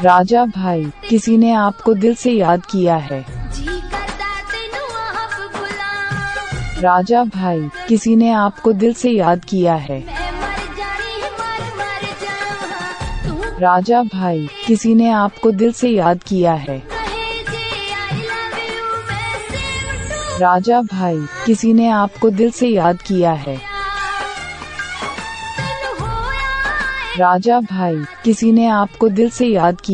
राजा भाई, किसी ने आपको दिल से याद किया है। राजा भाई, किसी ने आपको दिल से याद किया है। राजा भाई, किसी ने आपको दिल से याद किया है। राजा भाई, किसी ने आपको दिल से याद किया है। राजा भाई, किसी ने आपको दिल से याद किया।